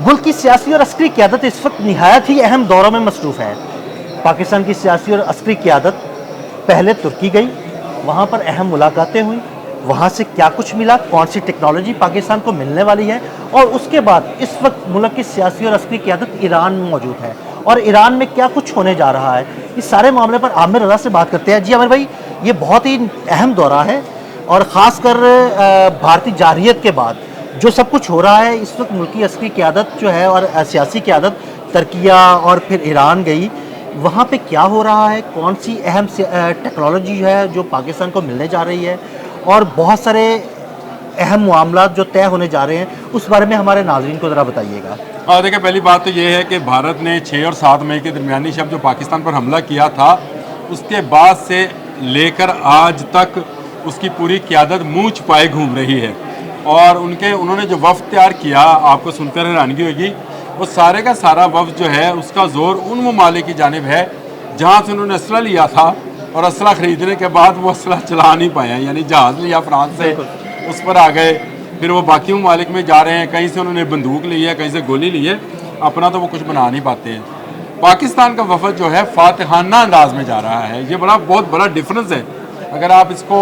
मुल्क की सियासी और अस्करी क़यादत इस वक्त निहायत ही अहम दौरों में मसरूफ़ है। पाकिस्तान की सियासी और अस्करी क़यादत पहले तुर्की गई, वहाँ पर अहम मुलाकातें हुई, वहाँ से क्या कुछ मिला, कौन सी टेक्नोलॉजी पाकिस्तान को मिलने वाली है, और उसके बाद इस वक्त मुल्क की सियासी और अस्करी क़यादत ईरान में मौजूद है और ईरान में क्या कुछ होने जा रहा है, इस सारे मामले पर आमिर रज़ा से बात करते हैं। जी आमिर भाई, ये बहुत ही अहम दौरा है और ख़ासकर भारतीय जारहियत के बाद जो सब कुछ हो रहा है इस वक्त मुल्क की अस्करी क़यादत जो है और सियासी क़यादत तुर्किया और फिर ईरान गई, वहाँ पे क्या हो रहा है, कौन सी अहम टेक्नोलॉजी है जो पाकिस्तान को मिलने जा रही है, और बहुत सारे अहम मामला जो तय होने जा रहे हैं, उस बारे में हमारे नाज़रीन को ज़रा बताइएगा। देखिए, पहली बात तो ये है कि भारत ने 6 और 7 मई के दरमियानी शब जो पाकिस्तान पर हमला किया था, उसके बाद से लेकर आज तक उसकी पूरी क़यादत मुँह छुपाए घूम रही है। और उन्होंने जो वफ़द तैयार किया, आपको सुनकर हैरानगी होगी, वो सारे का सारा वफ़द जो है उसका ज़ोर उन ममालिक की जानिब है जहाँ से उन्होंने असला लिया था, और असला ख़रीदने के बाद वो असला चला नहीं पाए। यानी जहाज़ लिया फ्रांस से, उस पर आ गए, फिर वो बाकी ममालिक में जा रहे हैं, कहीं से उन्होंने बंदूक ली है, कहीं से गोली ली है, अपना तो वो कुछ बना नहीं पाते हैं। पाकिस्तान का वफ़द जो है फातिहाना अंदाज में जा रहा है, ये बहुत बड़ा डिफरेंस है। अगर आप इसको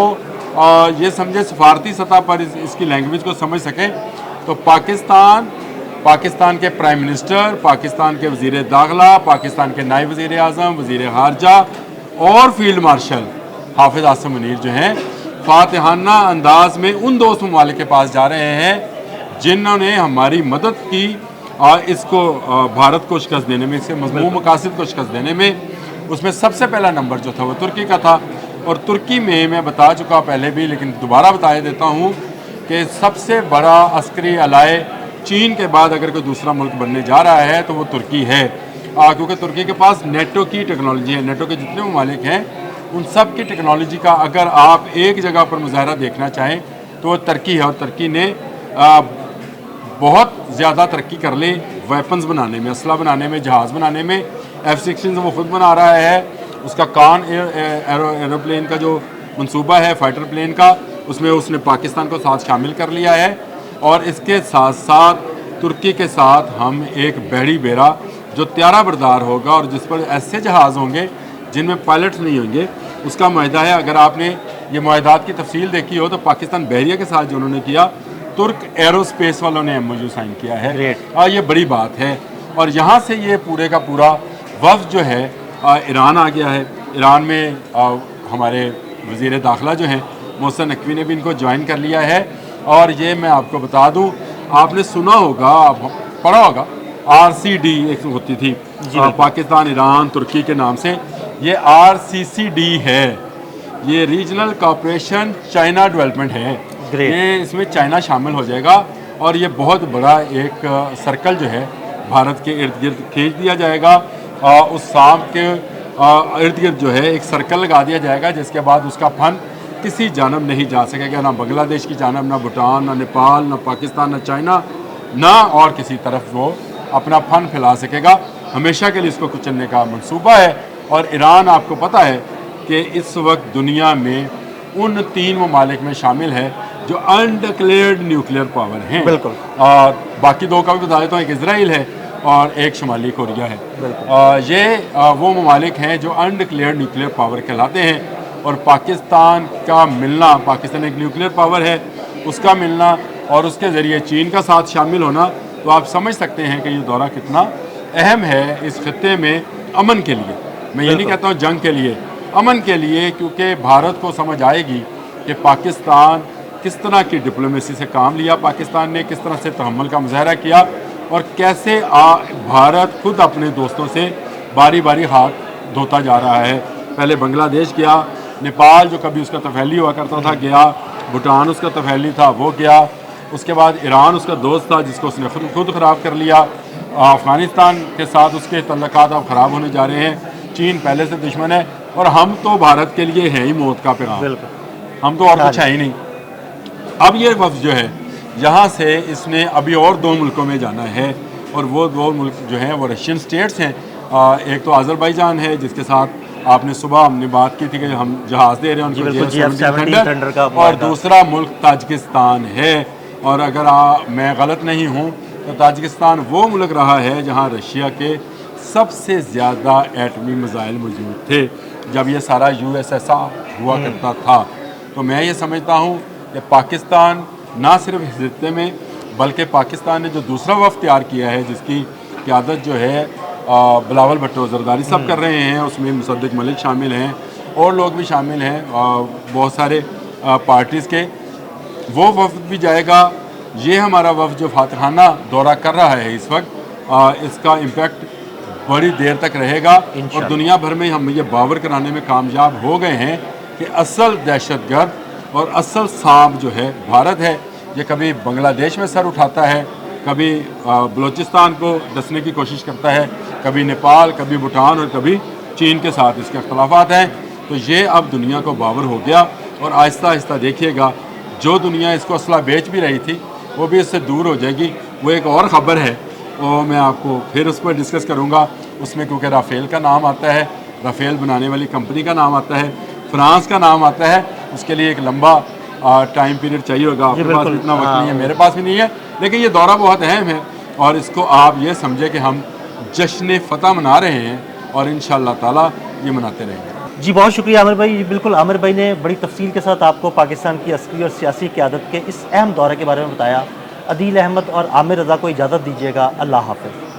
ये समझे सफारती सतह पर इसकी लैंग्वेज को समझ सकें, तो पाकिस्तान के प्राइम मिनिस्टर, पाकिस्तान के वज़ीर दाखिला, पाकिस्तान के नायब वज़ीर आज़म, वज़ीर ख़ारजा और फील्ड मार्शल हाफिज़ आसिम मुनीर जो हैं फातिहाना अंदाज में उन दोस्त ममालिक के पास जा रहे हैं जिन्होंने हमारी मदद की इसको भारत को शिकस्त देने में, इसके मज़मूम मकासद को शिकस्त देने में। उसमें सबसे पहला नंबर जो था वो तुर्की का था, और तुर्की में मैं बता चुका पहले भी, लेकिन दोबारा बता देता हूँ कि सबसे बड़ा अस्करी अलाए चीन के बाद अगर कोई दूसरा मुल्क बनने जा रहा है तो वो तुर्की है, क्योंकि तुर्की के पास नेटो की टेक्नोलॉजी है। नेटो के जितने ममालिक हैं उन सब की टेक्नोलॉजी का अगर आप एक जगह पर मुजाहरा देखना चाहें तो वो तुर्की है, और तुर्की ने बहुत ज़्यादा तरक्की कर ली वेपन्स बनाने में, असला बनाने में, जहाज़ बनाने में। F-16 वो खुद बना रहा है, उसका कान एरोप्लेन का जो मंसूबा है फाइटर प्लेन का, उसमें उसने पाकिस्तान को साथ शामिल कर लिया है। और इसके साथ साथ तुर्की के साथ हम एक बहरी बेरा जो त्यारा बरदार होगा और जिस पर ऐसे जहाज़ होंगे जिनमें पायलट्स नहीं होंगे, उसका मुआहदा है। अगर आपने ये मुआहदात की तफसील देखी हो तो पाकिस्तान बहरिया के साथ जो उन्होंने किया, तुर्क एरोस्पेस वालों ने MOU साइन किया है, और ये बड़ी बात है। और यहाँ से ये पूरे का पूरा वफ़द जो है ईरान आ गया है। ईरान में हमारे वज़ीर दाखिला जो हैं मोहसिन नकवी ने भी इनको ज्वाइन कर लिया है। और ये मैं आपको बता दूँ, आपने सुना होगा, पढ़ा होगा, RCD एक होती थी पाकिस्तान ईरान तुर्की के नाम से, ये RCCD है, ये रीजनल कॉपरेशन चाइना डेवलपमेंट है। ये इसमें चाइना शामिल हो जाएगा, और ये बहुत बड़ा एक सर्कल जो है भारत के इर्द गिर्द खींच दिया जाएगा। उस शाम के इर्द गिर्द जो है एक सर्कल लगा दिया जाएगा, जिसके बाद उसका फन किसी जानब नहीं जा सकेगा, ना बांग्लादेश की जानब, ना भूटान, ना नेपाल, ना पाकिस्तान, ना चाइना, ना और किसी तरफ वो अपना फन फैला सकेगा। हमेशा के लिए इसको कुचलने का मंसूबा है। और ईरान आपको पता है कि इस वक्त दुनिया में उन 3 ममालिक में शामिल है जो अनडिक्लेयर्ड न्यूक्लियर पावर हैं। बिल्कुल। और बाकी 2 का भी बता देता हूँ, एक इसराइल है और एक शुमाली कोरिया है। ये वो ममालिक हैं जो अनडिक्लेयर्ड न्यूक्लियर पावर कहलाते हैं। और पाकिस्तान का मिलना, पाकिस्तान एक न्यूक्लियर पावर है, उसका मिलना और उसके ज़रिए चीन का साथ शामिल होना, तो आप समझ सकते हैं कि ये दौरा कितना अहम है इस खत्ते में अमन के लिए। मैं ये नहीं कहता हूँ जंग के लिए, अमन के लिए, क्योंकि भारत को समझ आएगी कि पाकिस्तान किस तरह की डिप्लोमेसी से काम लिया, पाकिस्तान ने किस तरह से तहम्मुल का मुजाहरा किया, और कैसे भारत खुद अपने दोस्तों से बारी बारी हाथ धोता जा रहा है। पहले बांग्लादेश गया, नेपाल जो कभी उसका तफैली हुआ करता था गया, भूटान उसका तफैली था वो गया, उसके बाद ईरान उसका दोस्त था जिसको उसने खुद ख़राब कर लिया, अफ़गानिस्तान के साथ उसके तल्लुकात अब ख़राब होने जा रहे हैं, चीन पहले से दुश्मन है, और हम तो भारत के लिए है ही मौत का पैगाम, हम तो और कुछ है ही नहीं। अब ये वफ़द जो है यहाँ से इसने अभी और 2 मुल्कों में जाना है, और वो 2 मुल्क जो हैं वो रशियन स्टेट्स हैं। एक तो अज़रबैजान है जिसके साथ आपने सुबह हमने बात की थी कि हम जहाज़ दे रहे हैं उनको G-17 थंडर, और दूसरा मुल्क ताजिकिस्तान है। और अगर मैं गलत नहीं हूँ तो ताजिकिस्तान वो मुल्क रहा है जहाँ रशिया के सबसे ज़्यादा एटमी मिसाइल मौजूद थे जब ये सारा USSR हुआ करता था। तो मैं ये समझता हूँ कि पाकिस्तान ना सिर्फ इस खित्ते में बल्कि पाकिस्तान ने जो दूसरा वफ़द तैयार किया है जिसकी क़यादत जो है बिलावल भुट्टो ज़रदारी सब कर रहे हैं, उसमें मुसद्दिक मलिक शामिल हैं और लोग भी शामिल हैं बहुत सारे पार्टीज़ के, वो वफ़द भी जाएगा। ये हमारा वफ़द जो फातखाना दौरा कर रहा है इस वक्त, इसका इम्पेक्ट बड़ी देर तक रहेगा और दुनिया भर में हम ये बावर कराने में कामयाब हो गए हैं कि असल दहशतगर्द और असल सांप जो है भारत है। ये कभी बांग्लादेश में सर उठाता है, कभी बलूचिस्तान को डसने की कोशिश करता है, कभी नेपाल, कभी भूटान और कभी चीन के साथ इसके अख्तलाफात हैं। तो ये अब दुनिया को बावर हो गया और आहिस्ता आहिस्ता देखिएगा जो दुनिया इसको असला बेच भी रही थी वो भी इससे दूर हो जाएगी। वो एक और ख़बर है और मैं आपको फिर उस पर डिस्कस करूँगा उसमें, क्योंकि राफ़ेल का नाम आता है, राफ़ेल बनाने वाली कंपनी का नाम आता है, फ्रांस का नाम आता है, उसके लिए एक लंबा टाइम पीरियड चाहिए होगा। आपके पास भी इतना वक्त नहीं है, मेरे पास भी नहीं है, लेकिन ये दौरा बहुत अहम है और इसको आप ये समझे कि हम जश्न फ़तह मना रहे हैं और इंशाअल्लाह ताला ये मनाते रहेंगे। जी बहुत शुक्रिया आमिर भाई। जी बिल्कुल, आमिर भाई ने बड़ी तफसील के साथ आपको पाकिस्तान की अस्करी और सियासी क़यादत के इस अहम दौरे के बारे में बताया। अदील अहमद और आमिर रज़ा को इजाज़त दीजिएगा। अल्लाह हाफ़िज़।